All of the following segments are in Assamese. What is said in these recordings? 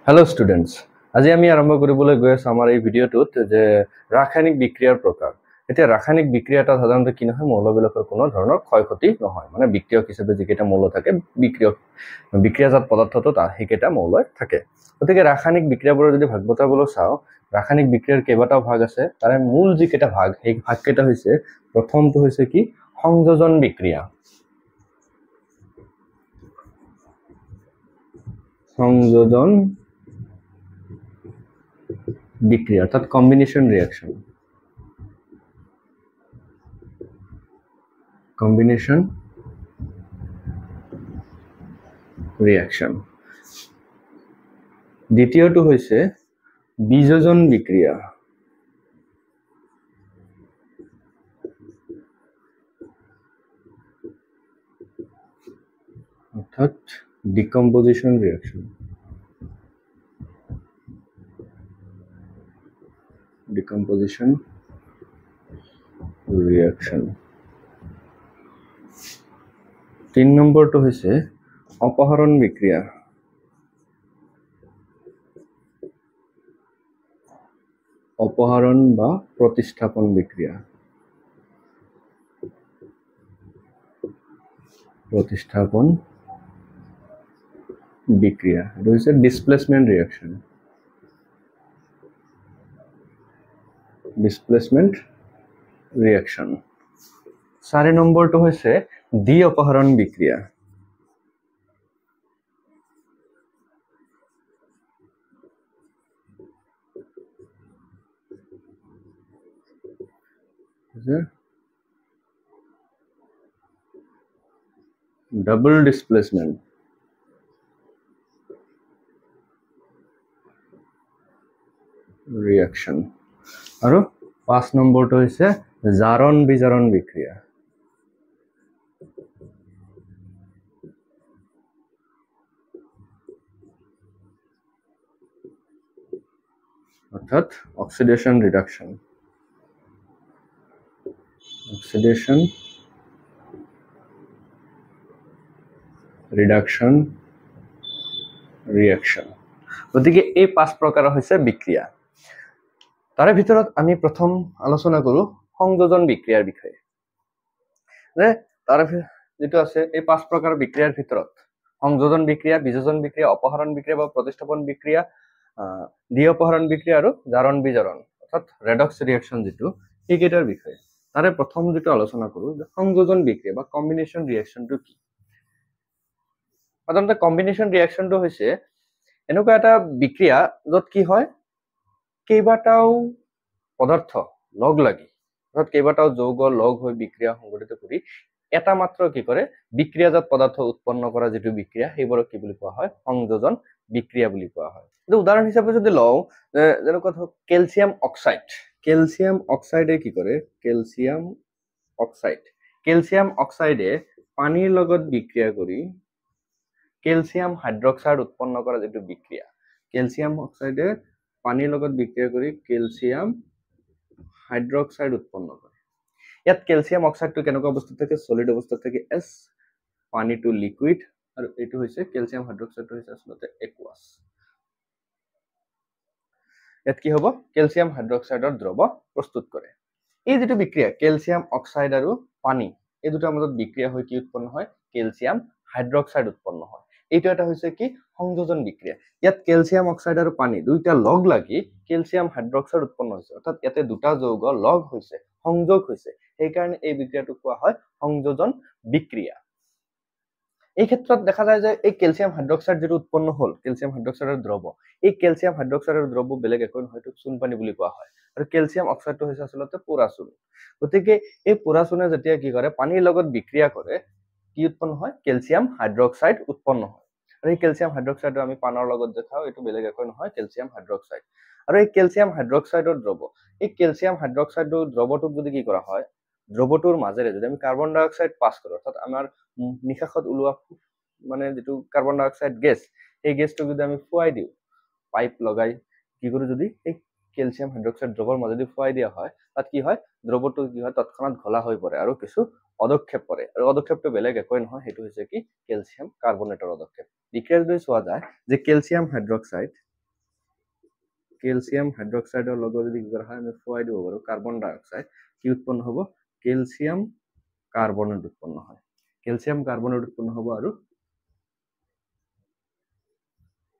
হ্যালো স্টুডেন্টস, আজি আমি আৰম্ভ কৰিবলৈ গৈ আছো আমাৰ এই ভিডিঅ'টোত যে ৰাসায়নিক বিক্ৰিয়াৰ প্ৰকাৰ। এতিয়া ৰাসায়নিক বিক্ৰিয়া এটা সাধাৰণতে কি নহয়, মৌলবিলাকৰ কোনো ধৰণৰ ক্ষয়ক্ষতি নহয়, মানে বিক্ৰিয়ক হিচাপে যিকেইটা মৌল থাকে বিক্ৰিয়াজাত পদাৰ্থটোত সেইকেইটা মৌলই থাকে। গতিকে ৰাসায়নিক বিক্ৰিয়াবোৰৰ যদি ভাগ বতৰাবলৈ চাওঁ, ৰাসায়নিক বিক্ৰিয়াৰ কেইবাটাও ভাগ আছে। তাৰে মূল যিকেইটা ভাগ, সেই ভাগকেইটা হৈছে, প্ৰথমটো হৈছে কি, সংযোজন বিক্ৰিয়া। সংযোজন বিক্রিয়া অর্থাৎ কম্বিনেশন রিঅ্যাকশন। Combination reaction. দ্বিতীয়টো হৈছে বিযোজন বিক্রিয়া। অর্থাৎ ডিকম্পোজিশন রিঅ্যাকশন। Decomposition reaction. 3 নম্বৰটো হৈছে অপহৰণ বিক্ৰিয়া। অপহৰণ বা প্ৰতিস্থাপন বিক্ৰিয়া। প্ৰতিস্থাপন বিক্ৰিয়া, এটা হচ্ছে ডিসপ্লেসমেন্ট ৰিঅ্যাকশন। Displacement reaction. 4 নম্বৰটো হৈছে দ্বি অপহৰণ বিক্ৰিয়া। Double displacement. ৰিঅ্যাকশন। আৰু 5 নম্বৰটো হৈছে জাৰণ বিজাৰণ বিক্ৰিয়া। অৰ্থাৎ oxidation reduction. Oxidation reduction reaction. গতিকে এই 5 প্ৰকাৰ হৈছে বিক্ৰিয়া। তাৰে ভিতৰত আমি প্ৰথম আলোচনা কৰো সংযোজন বিক্ৰিয়াৰ বিষয়ে। যে তাৰে যেটো আছে এই 5 প্ৰকাৰৰ বিক্ৰিয়াৰ ভিতৰত সংযোজন বিক্ৰিয়া, বিযোজন বিক্ৰিয়া, অপহৰণ বিক্ৰিয়া বা প্ৰতিস্থাপন বিক্ৰিয়া, দ্বি অপহৰণ বিক্ৰিয়া আৰু জাৰণ বিজাৰণ অৰ্থাৎ ৰেডক্স ৰিঅ্যাকশন যেটো, এইকেইটাৰ বিষয়ে। তাৰে প্ৰথম যেটো আলোচনা কৰো যে সংযোজন বিক্ৰিয়া বা কম্বিনেশন ৰিঅ্যাকশনটো কি। সাধাৰণতে কম্বিনেশন ৰিঅ্যাকশনটো হৈছে এনেকুৱা এটা বিক্ৰিয়া য'ত কি হয়, কেইবাটাও পদাৰ্থ লগ লাগি, অৰ্থাৎ কেইবাটাও যৌগ লগ হৈ বিক্ৰিয়া সংঘটিত কৰি এটা মাত্ৰ কি কৰে, বিক্ৰিয়াজাত পদাৰ্থ উৎপন্ন কৰা যেটো বিক্ৰিয়া, সেইবোৰক কি বুলি কোৱা হয়, সংযোজন বিক্ৰিয়া বুলি কোৱা হয়। এটা উদাহৰণ হিচাপে যদি লওঁ, যেনেকুৱা ধৰক ক্যালসিয়াম অক্সাইড। ক্যালসিয়াম অক্সাইডে কি কৰে, ক্যালসিয়াম অক্সাইড। ক্যালসিয়াম অক্সাইডে পানীৰ লগত বিক্ৰিয়া কৰি ক্যালসিয়াম হাইড্ৰক্সাইড উৎপন্ন কৰা যেটো বিক্ৰিয়া। ক্যালসিয়াম অক্সাইডে পানীৰ লগত বিক্ৰিয়া কৰি ক্যালসিয়াম হাইড্ৰক্সাইড উৎপন্ন কৰে। ইয়াত ক্যালসিয়াম অক্সাইডটো কেনেকুৱা অৱস্থাত থাকে, সলিড অৱস্থাত থাকে এছ, পানীটো লিকুইড, আৰু এইটো হৈছে ক্যালসিয়াম হাইড্ৰক্সাইডটো হৈছে আসলে একুয়াস। ইয়াত কি হ'ব, ক্যালসিয়াম হাইড্ৰক্সাইডৰ দ্ৰৱ প্ৰস্তুত কৰে। এই যেটো বিক্ৰিয়া ক্যালসিয়াম অক্সাইড আৰু পানী, এই দুটাৰ মাজত বিক্রিয়া হৈ কি উৎপন্ন হয়, ক্যালসিয়াম হাইড্রক্সাইড উৎপন্ন হয়। এইটো এটা হৈছে কি, সংযোজন বিক্রিয়া। ইয়াত ক্যালসিয়াম অক্সাইড আৰু পানী দুইটা লগ লাগি ক্যালসিয়াম হাইড্ৰক্সাইড উৎপন্ন হৈছে, অৰ্থাৎ ইয়াতে দুটা যৌগ লগ হৈছে, সংযোগ হৈছে, সেই কাৰণে এই বিক্ৰিয়াটো কোৱা হয় সংযোজন বিক্ৰিয়া। এই ক্ষেত্ৰত দেখা যায় যে এই ক্যালসিয়াম হাইড্ৰক্সাইড যেটো উৎপন্ন হল, ক্যালসিয়াম হাইড্ৰক্সাইডৰ দ্ৰৱ, এই ক্যালসিয়াম হাইড্ৰক্সাইডৰ দ্ৰৱ বেলেগ একো নহয়, চূণ পানী বুলি কোৱা হয়। আৰু ক্যালসিয়াম অক্সাইডটো হৈছে আসলে পোৰা চূণ। গতিকে এই পোৰা চূণে যেতিয়া কি কৰে, পানীৰ লগত বিক্ৰিয়া কৰে, কি উৎপন্ন হয়, ক্যালসিয়াম হাইড্ৰক্সাইড উৎপন্ন হয়। আৰু এই ক্যালসিয়াম হাইড্ৰক্সাইডটো আমি পানৰ লগত যে খাওঁ, এইটো বেলেগ একো নহয়, ক্যালসিয়াম হাইড্ৰক্সাইড। আৰু এই ক্যালসিয়াম হাইড্ৰক্সাইডৰ দ্ৰৱ, এই ক্যালসিয়াম হাইড্ৰক্সাইডৰ দ্ৰৱটোক যদি কি কৰা হয়, দ্ৰৱটোৰ মাজেৰে যদি আমি কাৰ্বন ডাই অক্সাইড পাছ কৰো, অৰ্থাৎ আমাৰ নিশাখত ওলোৱা মানে যেটো কাৰ্বন ডাই অক্সাইড গেছ, এই গেছটো যদি আমি ফুৱাই দিওঁ, পাইপ লগাই কি কৰো, যদি এই ক্যালসিয়াম হাইড্ৰক্সাইড দ্ৰৱৰ মাজেদি ফুৱাই দিয়া হয়, তাত কি হয়, দ্ৰৱটো কি হয়, তৎক্ষণাত ঘোলা হৈ পৰে আৰু কিছু অদক্ষেপ পৰে। আৰু অদক্ষেপটো বেলেগ একোই নহয়, সেইটো হৈছে কি, ক্যালসিয়াম কাৰ্বনেটৰ অদক্ষেপ। বিক্ৰিয়া যদি চোৱা যায় যে ক্যালসিয়াম হাইড্ৰক্সাইড ক্যালসিয়াম হাইড্ৰক্সাইডৰ লগত যদি কি কৰা হয় আমি ফুৱাই দিব পাৰো কাৰ্বন ডাই অক্সাইড কি উৎপন্ন হ'ব ক্যালসিয়াম কাৰ্বনেট উৎপন্ন হয় ক্যালসিয়াম কাৰ্বনেট উৎপন্ন হ'ব আৰু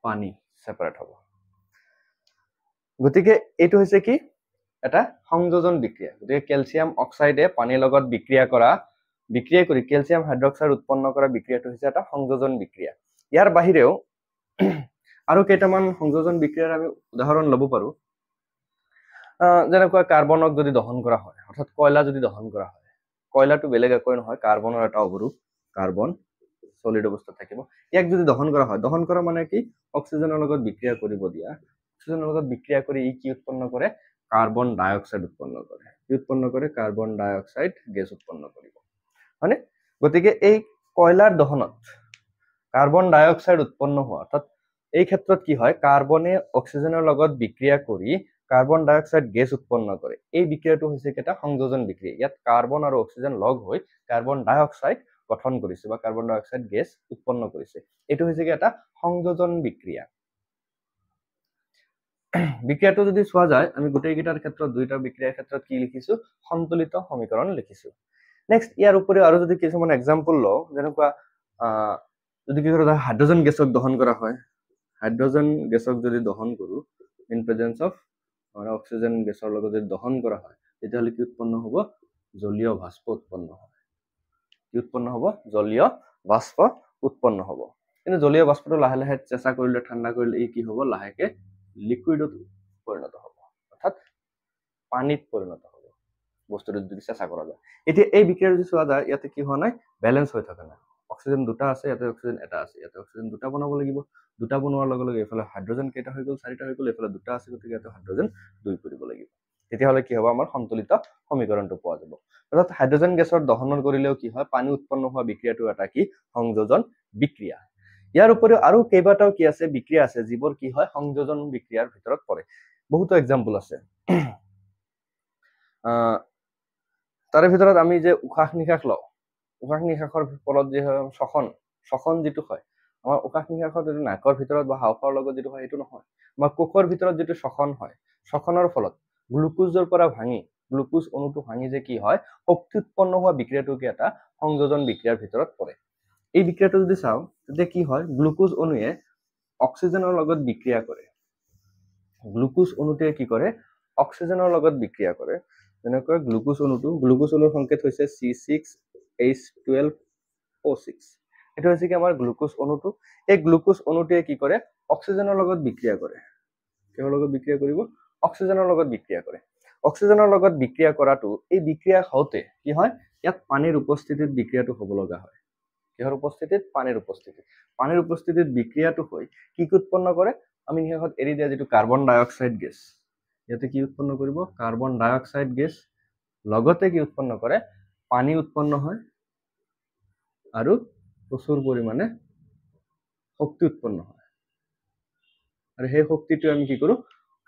পানী সেপাৰেট হ'ব গতিকে এইটো হৈছে কি এটা সংযোজন বিক্ৰিয়া গতিকে ক্যালসিয়াম অক্সাইডে পানীৰ লগত বিক্ৰিয়া কৰি ক্যালসিয়াম হাইড্ৰক্সাইড উৎপন্ন কৰা বিক্ৰিয়াটো হৈছে এটা সংযোজন বিক্ৰিয়া ইয়াৰ বাহিৰেও আৰু কেইটামান সংযোজন বিক্ৰিয়াৰ আমি উদাহৰণ ল'ব পাৰো যেনেকৈ কাৰ্বনক যদি দহন কৰা হয় অৰ্থাৎ কয়লা যদি দহন কৰা হয় কয়লাটো বেলেগ একো নহয় কাৰ্বনৰ এটা অৱৰোহ কাৰ্বন সলিড অৱস্থাত থাকিব ইয়াক যদি দহন কৰা হয় দহন কৰা মানে কি অক্সিজেনৰ লগত বিক্ৰিয়া কৰিব দিয়া অক্সিজেনৰ লগত বিক্ৰিয়া কৰি ই কি উৎপন্ন কৰে কাৰ্বন ডাই অক্সাইড উৎপন্ন কৰে কি উৎপন্ন কৰে কাৰ্বন ডাই অক্সাইড গেছ উৎপন্ন কৰিব মানে গতিকে এই কয়লাৰ দহনত কাৰ্বন ডাই অক্সাইড উৎপন্ন হোৱা অৰ্থাৎ এই ক্ষেত্ৰত কি হয় কাৰ্বনে অক্সিজেনৰ লগত বিক্ৰিয়া কৰি কাৰ্বন ডাই অক্সাইড গেছ উৎপন্ন কৰে এই বিক্ৰিয়াটো হৈছে এটা সংযোজন বিক্ৰিয়া ইয়াত কাৰ্বন আৰু অক্সিজেন লগ হৈ কাৰ্বন ডাই অক্সাইড গঠন কৰিছে বা কাৰ্বন ডাই অক্সাইড গেছ উৎপন্ন কৰিছে এটো হৈছে কি এটা সংযোজন বিক্ৰিয়া বিক্ৰিয়াটো যদি চোৱা যায় আমি গোটেই গিটাৰ ক্ষেত্ৰত দুইটা বিক্ৰিয়াৰ ক্ষেত্ৰত কি লিখিছো সন্তুলিত সমীকৰণ লিখিছো নেক্সট ইয়াৰ উপৰিও আৰু যদি কিছুমান এক্সাম্পল লও যেনেকুৱা যদি কি কৰা হাইড্ৰোজেন গেছক দহন কৰা হয় হাইড্ৰোজেন গেছক যদি দহন কৰো ইন প্ৰেজেন্স অফ অক্সিজেন গেছৰ লগত যদি দহন কৰা হয় তেতিয়াহলে কি উৎপন্ন হ'ব জলীয় বাষ্প উৎপন্ন হ'ব কি উৎপন্ন হ'ব জলীয় বাষ্প উৎপন্ন হ'ব কিন্তু জলীয় বাষ্পটো লাহে লাহে চেঁচা কৰিলে ঠাণ্ডা কৰিলে ই কি হ'ব লাহেকে লিকুইডত পৰিণত হ'ব অৰ্থাৎ পানীত পৰিণত হ'ব বস্তুটো যদি চেঁচা কৰা যায় এতিয়া এই বিক্ৰিয়া যদি চোৱা যায় ইয়াতে কি হোৱা নাই ব্যালেন্স হৈ থকা নাই অক্সিজেন দুটা আছে ইয়াতে অক্সিজেন এটা আছে ইয়াতে অক্সিজেন দুটা বনাব লাগিব দুটা বনোৱাৰ লগে লগে এফালে হাইড্ৰোজেন কেইটা হৈ গ'ল চাৰিটা হৈ গ'ল এফালে দুটা আছে গতিকে ইয়াতে হাইড্ৰোজেন দুই কৰিব লাগিব তেতিয়াহলে কি হ'ব আমাৰ সন্তুলিত সমীকৰণটো পোৱা যাব অৰ্থাৎ হাইড্ৰোজেন গেছৰ দহন কৰিলেও কি হয় পানী উৎপন্ন হোৱা বিক্ৰিয়াটো এটা কি সংযোজন বিক্ৰিয়া ইয়াৰ উপৰিও আৰু কেইবাটাও কি আছে বিক্ৰিয়া আছে যিবোৰ কি হয় সংযোজন বিক্ৰিয়াৰ ভিতৰত পৰে বহুতো এক্সাম্পল আছে তাৰে ভিতৰত আমি যে উশাহ নিশাহ লওঁ উশাহ নিশাহৰ ফলত যে শ্বসন যেটো হয় আমাৰ উশাহ নিশাহৰ যেটো নাকৰ ভিতৰত বা হাওফাওৰ লগত যেটো হয় এটো নহয় আমাৰ কোষৰ ভিতৰত যেটো শ্বসন হয় শ্বসনৰ ফলত গ্লুকোজৰ পৰা ভাঙি গ্লুকোজ অণুটো ভাঙি যে কি হয় শক্তি উৎপন্ন হোৱা বিক্ৰিয়াটো কি এটা সংযোজন বিক্ৰিয়াৰ ভিতৰত পৰে এই বিক্ৰিয়াটো যদি চাও তেতিয়া কি হয় গ্লুকোজ অণুৱে অক্সিজেনৰ লগত বিক্ৰিয়া কৰে গ্লুকোজ অণুটোৱে কি কৰে অক্সিজেনৰ লগত বিক্ৰিয়া কৰে যেনেকৈ গ্লুকোজ অণুৰ সংকেত হৈছে C6H12O6 এটা হৈছে কি আমাৰ গ্লুকোজ অণুটো এই গ্লুকোজ অণুটোৱে কি কৰে অক্সিজেনৰ লগত বিক্ৰিয়া কৰে কিহৰ লগত বিক্ৰিয়া কৰিব অক্সিজেনৰ লগত বিক্ৰিয়া কৰে অক্সিজেনৰ লগত বিক্ৰিয়া কৰাটো এই বিক্ৰিয়া হওঁতে কি হয় ইয়াত পানীৰ উপস্থিতিত বিক্ৰিয়াটো হ'ব লগা হয় কিহৰ উপস্থিতিত পানীৰ উপস্থিতিত বিক্ৰিয়াটো হৈ কি উৎপন্ন কৰে আমি নিহত এৰি দিয়া যেটো কাৰ্বন ডাই অক্সাইড গেছ ইয়াতে কি উৎপন্ন কৰিব কাৰ্বন ডাই অক্সাইড গেছ লগতে কি উৎপন্ন কৰে পানী উৎপন্ন হয় আৰু প্ৰচুৰ পৰিমাণে শক্তি উৎপন্ন হয় আৰু সেই শক্তিটো আমি কি কৰো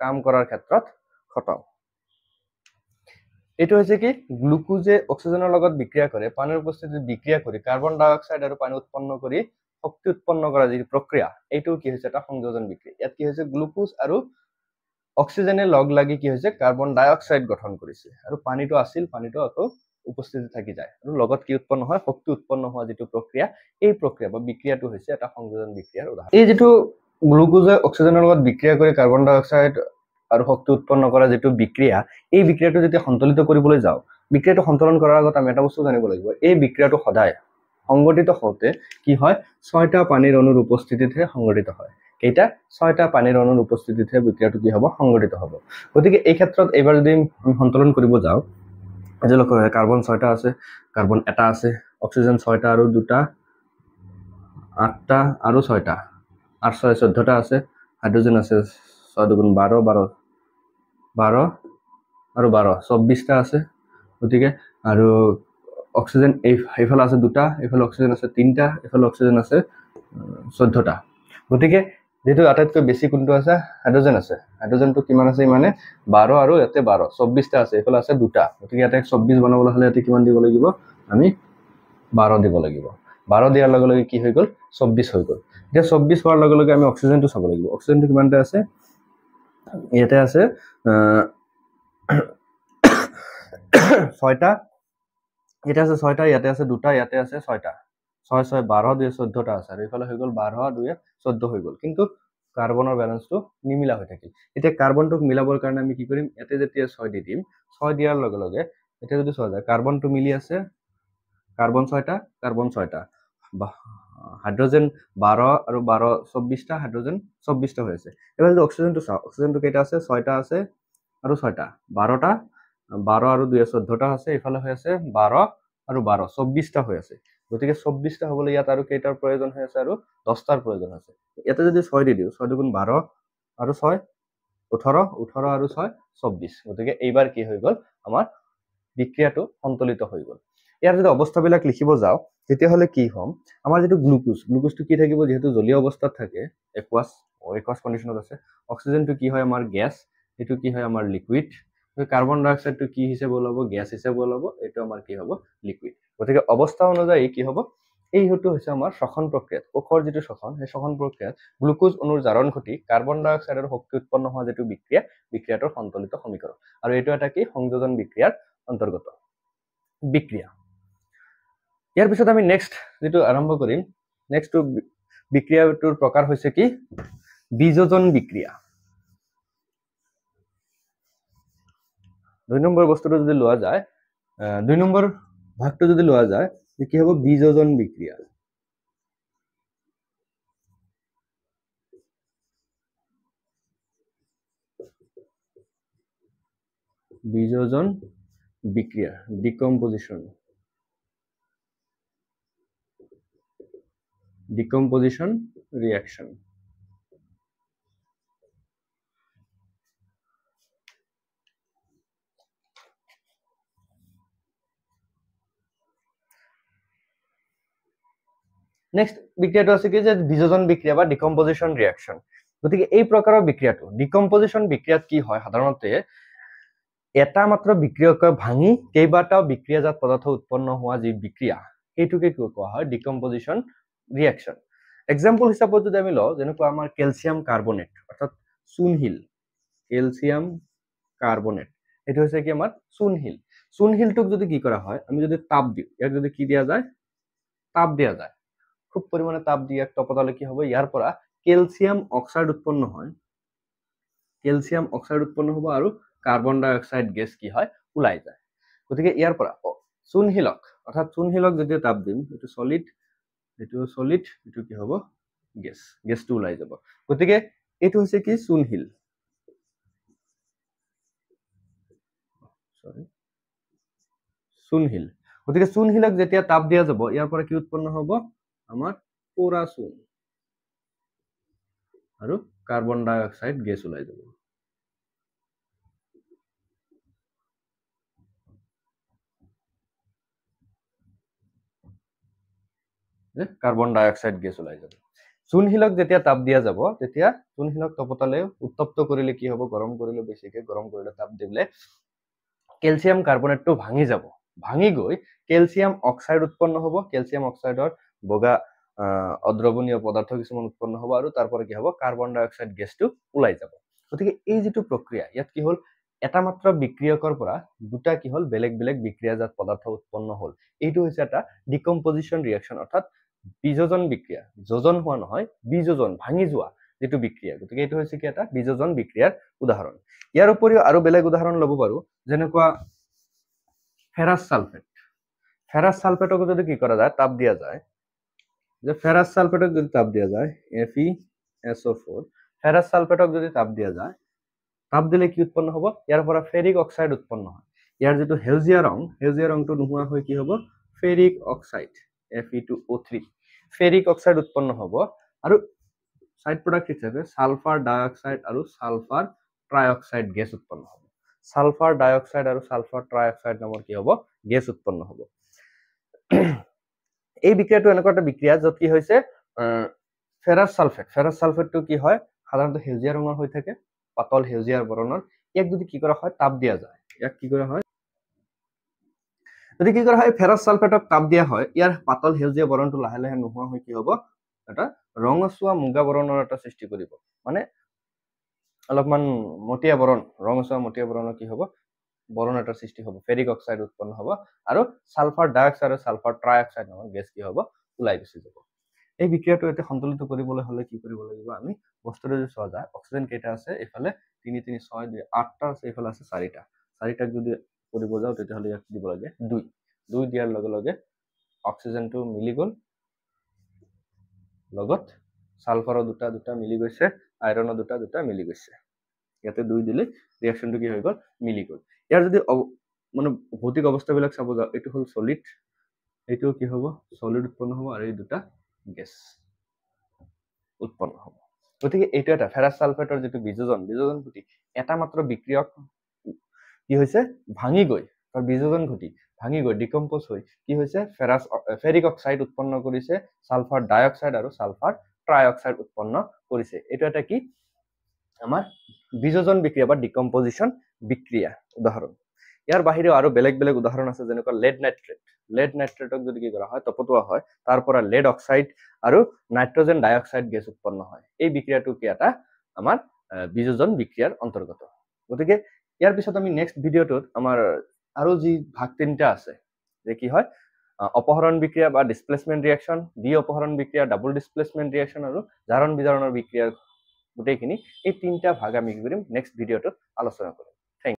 কাম কৰাৰ ক্ষেত্ৰত খটাও এটো হৈছে কি গ্লুকোজে অক্সিজেনৰ লগত বিক্ৰিয়া কৰে পানীৰ উপস্থিতিত বিক্ৰিয়া কৰি কাৰ্বন ডাই অক্সাইড আৰু পানী উৎপন্ন কৰি শক্তি উৎপন্ন কৰা যি প্ৰক্ৰিয়া এইটো কি হৈছে এটা সংযোজন বিক্ৰিয়া ইয়াত কি হৈছে গ্লুকোজ আৰু অক্সিজেনে লগ লাগি কি হৈছে কাৰ্বন ডাই অক্সাইড গঠন কৰিছে আৰু পানীটো আছিল পানীটো আকৌ উপস্থিতি থাকি যায় আৰু লগত কি উৎপন্ন হয় শক্তি উৎপন্ন হোৱা যেটো প্ৰক্ৰিয়া এই প্ৰক্ৰিয়া বা বিক্ৰিয়াটো হৈছে এটা সংযোজন বিক্ৰিয়াৰ উদাহৰণ এই যেটো গ্লুকোজে অক্সিজেনৰ লগত বিক্ৰিয়া কৰি কাৰ্বন ডাই অক্সাইড আৰু শক্তি উৎপন্ন কৰা যেটো বিক্ৰিয়া এই বিক্ৰিয়াটো যদি সন্তুলিত কৰিবলৈ যাও বিক্ৰিয়াটো সন্তুলন কৰাৰ আগত আমি এটা বস্তু জানিব লাগিব এই বিক্ৰিয়াটো সদায় সংগঠিত হওঁতে কি হয় 6টা পানীৰ অণুৰ উপস্থিতিতহে সংগঠিত হয় কেইটা 6টা পানীৰ অণুৰ উপস্থিতিতহে বিক্ৰিয়াটো কি হ'ব সংগঠিত হ'ব গতিকে এই ক্ষেত্ৰত এবাৰ যদি আমি সন্তুলন কৰিব যাও যে লক্ষ্য কাৰ্বন 6টা আছে কাৰ্বন এটা আছে অক্সিজেন 6টা আৰু দুটা 8টা আৰু 6টা 8 6 14টা আছে হাইড্ৰোজেন আছে 6 দুগুণ 12 12 আৰু 12 24টা আছে গতিকে আৰু অক্সিজেন এইফালে আছে দুটা এইফালে অক্সিজেন আছে তিনটা এইফালে অক্সিজেন আছে 14টা গতিকে যেটো আটাইতকৈ বেছি কোনটো আছে হাইড্ৰোজেন আছে হাইড্ৰোজেনটো কিমান আছে মানে 12 আৰু ইয়াতে 12 24টা আছে এইফালে আছে দুটা গতিকে ইয়াতে 24 বনাবলৈ হলে ইয়াতে কিমান দিব লাগিব আমি 12 দিব লাগিব 12 দিয়াৰ লগে লগে কি হৈ গল 24 হৈ গল এতিয়া 24 হোৱাৰ লগে লগে আমি অক্সিজেনটো চাব লাগিব অক্সিজেনটো কিমানটা আছে ইয়াতে আছে 6টা, ইয়াতে আছে 6টা, ইয়াতে আছে 2টা, ইয়াতে আছে 6টা, 6 6 12 2 14টা আছে, আৰু এইফালে হৈ গ'ল 12 2 14 হৈ গ'ল, কিন্তু কাৰ্বনৰ বেলেন্সটো নিমিলা হৈ থাকিল। এতিয়া কাৰ্বনটোক মিলাবৰ কাৰণে আমি কি কৰিম, ইয়াতে যেতিয়া 6 দি দিম, 6 দিয়াৰ লগে লগে এতিয়া যদি চোৱা যায় কাৰ্বনটো মিলি আছে, কাৰ্বন 6টা, কাৰ্বন 6টা, হাইড্ৰজেন 12 আৰু 12 24টা, হাইড্ৰজেন 24টা হৈ আছে। এবাৰ যদি অক্সিজেনটো চাওঁ, অক্সিজেনটো কেইটা আছে, 6টা আছে আৰু 6টা, 12টা, 12 আৰু 2 14টা আছে, এইফালে হৈ আছে 12 আৰু 12 24টা হৈ আছে। গতিকে 24টা হ'বলৈ ইয়াত আৰু কেইটাৰ প্ৰয়োজন হৈ আছে, আৰু 10টাৰ প্ৰয়োজন আছে। ইয়াতে যদি 6 দি দিওঁ, 6 দুগুণ 12 আৰু 6 18, 18 আৰু 6 24। গতিকে এইবাৰ কি হৈ গ'ল, আমাৰ বিক্ৰিয়াটো সন্তুলিত হৈ গ'ল। ইয়াৰ যদি অৱস্থাবিলাক লিখিব যাওঁ, তেতিয়াহ'লে কি হ'ম, আমাৰ যিটো গ্লুকোজ, গ্লুকোজটো কি থাকিব, যিহেতু জলীয় অৱস্থাত থাকে, একোৱাছ কণ্ডিশ্যনত আছে। অক্সিজেনটো কি হয়, আমাৰ গেছ, এইটো কি হয়, আমাৰ লিকুইড। কাৰ্বন ডাই অক্সাইডটো কি হিচাপে ওলাব, গেছ হিচাপে ওলাব, এইটো আমাৰ কি হ'ব, লিকুইড। গতিকে অৱস্থা অনুযায়ী কি হ'ব, এইটো হৈছে আমাৰ শ্বসন প্ৰক্ৰিয়াত, কোষৰ যিটো শ্বসন, সেই শ্বসন প্ৰক্ৰিয়াত গ্লুকোজ অণুৰ জাৰণ ঘটি কাৰ্বন ডাই অক্সাইডৰ শক্তি উৎপন্ন হোৱা যিটো বিক্ৰিয়া, বিক্ৰিয়াটোৰ সন্তুলিত সমীকৰণ। আৰু এইটো এটা কি, সংযোজন বিক্ৰিয়াৰ অন্তৰ্গত বিক্ৰিয়া। ইয়াৰ পিছত আমি নেক্সট যিটো আৰম্ভ কৰিম, নেক্সট বিক্ৰিয়াটোৰ প্ৰকাৰ হৈছে কি, বীজোজন বিক্ৰিয়া। 2 নম্বৰ বস্তুটো যদি লোৱা যায়, 2 নম্বৰ ভাগটো যদি লোৱা যায়, কি হ'ব, বীজোজন বিক্ৰিয়া। বীজোজন বিক্রিয়া, ডিকম্পোজিশন, রিঅ্যাকশন। নেক্সট বিক্রিয়াটো আছে কি যে বীজোজন বিক্রিয়া বা ডিকম্পোজিশন রিঅ্যাকশন। গতিকে এই প্ৰকাৰৰ বিক্ৰিয়াটো, ডিকম্পোজিশন বিক্ৰিয়াত কি হয়, সাধাৰণতে এটা মাত্ৰ বিক্ৰিয়কক ভাঙি কেইবাটাও বিক্ৰিয়াজাত পদাৰ্থ উৎপন্ন হোৱা যি বিক্ৰিয়া, সেইটোকে কোৱা হয় ডিকম্পোজিশন ৰিঅ্যাকশন। এক্সাম্পল হিচাপত যদি আমি লওঁ, যেনেকুৱা আমাৰ কেলছিয়াম কাৰ্বনেট, অৰ্থাৎ চূণশিল, কেলছিয়াম কাৰ্বনেট, এইটো হৈছে কি আমাৰ চূণশিল। চূণশিলটোক যদি কি কৰা হয়, আমি যদি তাপ দিওঁ, ইয়াক যদি কি দিয়া যায়, তাপ দিয়া যায়, খুব পৰিমাণে তাপ দি ইয়াক তপতালে কি হ'ব, ইয়াৰ পৰা কেলছিয়াম অক্সাইড উৎপন্ন হয়, কেলছিয়াম অক্সাইড উৎপন্ন হ'ব আৰু কাৰ্বন ডাই অক্সাইড গেছ কি হয়, ওলাই যায়। গতিকে ইয়াৰ পৰা চূণশিলক, অৰ্থাৎ চূণশিলক যদি তাপ দিম, এইটো সলিড, এইটো কি হ'ব, গেছ, গেছটো ওলাই যাব। গতিকে এইটো হৈছে কি, চূণশিল। চূণশিল। গতিকে চূণশিলক যেতিয়া তাপ দিয়া যাব, ইয়াৰ পৰা কি উৎপন্ন হ'ব, আমাৰ পোৰা চূণ আৰু কাৰ্বন ডাই অক্সাইড গেছ ওলাই যাব। কাৰ্বন ডাই অক্সাইড গেছ ওলাই যাব। চূণশিলক যেতিয়া তাপ দিয়া যাব, তেতিয়া চূণশিলক তপতালে, উত্তপ্ত কৰিলে কি হ'ব, গৰম কৰিলে, বেছিকে গৰম কৰিলে, তাপ দিলে কেলছিয়াম কাৰ্বনেটটো ভাঙি যাব, ভাঙি গৈ কেলছিয়াম অক্সাইড উৎপন্ন হ'ব, কেলছিয়াম অক্সাইডৰ বগা অদ্ৰৱণীয় পদাৰ্থ কিছুমান উৎপন্ন হ'ব, আৰু তাৰ পৰা কি হ'ব, কাৰ্বন ডাই অক্সাইড গেছটো ওলাই যাব। গতিকে এই যিটো প্ৰক্ৰিয়া, ইয়াত কি হ'ল, এটা মাত্ৰ বিক্ৰিয়কৰ পৰা দুটা কি হ'ল, বেলেগ বেলেগ বিক্ৰিয়াজাত পদাৰ্থ উৎপন্ন হ'ল। এইটো হৈছে এটা ডিকম্পোজিশন ৰিঅ্যাকশন, অৰ্থাৎ বীজোজন বিক্ৰিয়া, যোজন হোৱা নহয়, বীজোজন, ভাঙি যোৱা যিটো বিক্ৰিয়া। গতিকে এইটো হৈছে কি, এটা বীজোজন বিক্ৰিয়াৰ উদাহৰণ। ইয়াৰ উপৰিও আৰু বেলেগ উদাহৰণ ল'ব পাৰো, যেনেকুৱা ফেৰাছ সালফেট। ফেৰাছ সালফেটক যদি কি কৰা যায়, তাপ দিয়া যায়, যে ফেৰাছ সালফেটক যদি তাপ দিয়া যায়, FeSO4, ফেৰাছ সালফেটক যদি তাপ দিয়া যায়, তাপ দিলে কি উৎপন্ন হ'ব, ইয়াৰ পৰা ফেৰিক অক্সাইড উৎপন্ন হয়। ইয়াৰ যিটো সেউজীয়া ৰং, সেউজীয়া ৰংটো নোহোৱা হৈ কি হ'ব, ferric oxide, Fe2O3, ferric oxide উৎপন্ন হ'ব, আৰু সাইড প্ৰডাক্ট হিচাপে সালফাৰ ডাই অক্সাইড আৰু সালফাৰ ট্ৰাই অক্সাইড গেছ উৎপন্ন হ'ব। সালফাৰ ডাই অক্সাইড আৰু সালফাৰ ট্ৰাই অক্সাইড নামৰ কি হ'ব, গেছ উৎপন্ন হ'ব। এই বিক্ৰিয়াটো এনেকুৱা এটা বিক্ৰিয়া য'ত কি হৈছে, ফেৰাছ সালফেটটো কি হয়, সাধাৰণতে সেউজীয়া ৰঙৰ হৈ থাকে, পাতল সেউজীয়া বৰণৰ। ইয়াক যদি কি কৰা হয়, তাপ দিয়া যায়, ইয়াক কি কৰা হয়, যদি কি কৰা হয়, ফেৰাছ সালফেটক তাপ দিয়া হয়, ইয়াৰ পাতল সেউজীয়া বৰণটো লাহে লাহে নোহোৱা হৈ কি হ'ব, এটা ৰঙচুৱা মুগা বৰণৰ এটা সৃষ্টি কৰিব। মানে অলপমান মটিয়া বৰণ ৰঙচুৱা মটিয়া বৰণৰ কি হ'ব বৰণ এটাৰ সৃষ্টি হ'ব ফেৰিক অক্সাইড উৎপন্ন হ'ব আৰু সালফাৰ ডাইঅক্সাইড আৰু সালফাৰ ট্ৰাইঅক্সাইড নামৰ গেছ কি হ'ব ওলাই গুচি যাব এই বিক্ৰিয়াটো এতিয়া সন্তুলিত কৰিবলৈ হ'লে কি কৰিব লাগিব আমি বস্তুটো যদি চোৱা যায় অক্সিজেন কেইটা আছে এইফালে 3 3 6 2 8টা আছে এইফালে আছে 4টা 4টাক যদি কৰিব যাওঁ তেতিয়াহ'লে ইয়াক দিব লাগে 2 2 দিয়াৰ লগে লগে অক্সিজেনটো মিলি গ'ল লগত সালফাৰৰ দুটা মিলি গৈছে আইৰণৰ দুটা মিলি গৈছে ইয়াতে 2 দিলে ৰিঅ্যাকশনটো কি হৈ গ'ল মিলি গ'ল ইয়াৰ যদি মানে ভৌতিক অৱস্থাবিলাক চাব যাওঁ এইটো হ'ল সলিড এইটো কি হ'ব সলিড উৎপন্ন হ'ব আৰু এই দুটা গেছ উৎপন্ন হ'ব গতিকে এইটো এটা ফেৰাছ সালফেটৰ যেটো বিযোজন ঘটি এটা মাত্ৰ বিক্ৰিয়ক কি হৈছে ভাঙি গৈ আৰু বিযোজন ঘটি ভাঙি গৈ ডিকম্পোজ হৈ কি হৈছে ফেৰিক অক্সাইড উৎপন্ন কৰিছে সালফাৰ ডাইঅক্সাইড আৰু সালফাৰ ট্ৰাইঅক্সাইড উৎপন্ন কৰিছে এইটো এটা কি আমাৰ বিযোজন বিক্ৰিয়া বা ডিকম্পোজিশন বিক্ৰিয়া উদাহৰণ ইয়াৰ বাহিৰেও আৰু বেলেগ বেলেগ উদাহৰণ আছে যেনেকুৱা লেড নাইট্ৰেটক যদি কি কৰা হয় তপতোৱা হয় তাৰ পৰা লেড অক্সাইড আৰু নাইট্ৰজেন ডাইঅক্সাইড গেছ উৎপন্ন হয় এই বিক্ৰিয়াটো কি এটা আমাৰ বিযোজন বিক্ৰিয়াৰ অন্তৰ্গত গতিকে ইয়াৰ পিছত আমি নেক্সট ভিডিঅটোত আমাৰ আৰু যি ভাগ তিনটা আছে যে কি হয় অপহৰণ বিক্ৰিয়া বা ডিসপ্লেসমেন্ট ৰিঅ্যাকশন ডি অপহৰণ বিক্ৰিয়া ডাবল ডিসপ্লেসমেন্ট ৰিঅ্যাকশন আৰু জাৰণ বিজাৰণৰ বিক্ৰিয়াৰ গোটেইখিনি এই তিনটা ভাগ আমি কি কৰিম নেক্সট ভিডিঅটোত আলোচনা কৰিম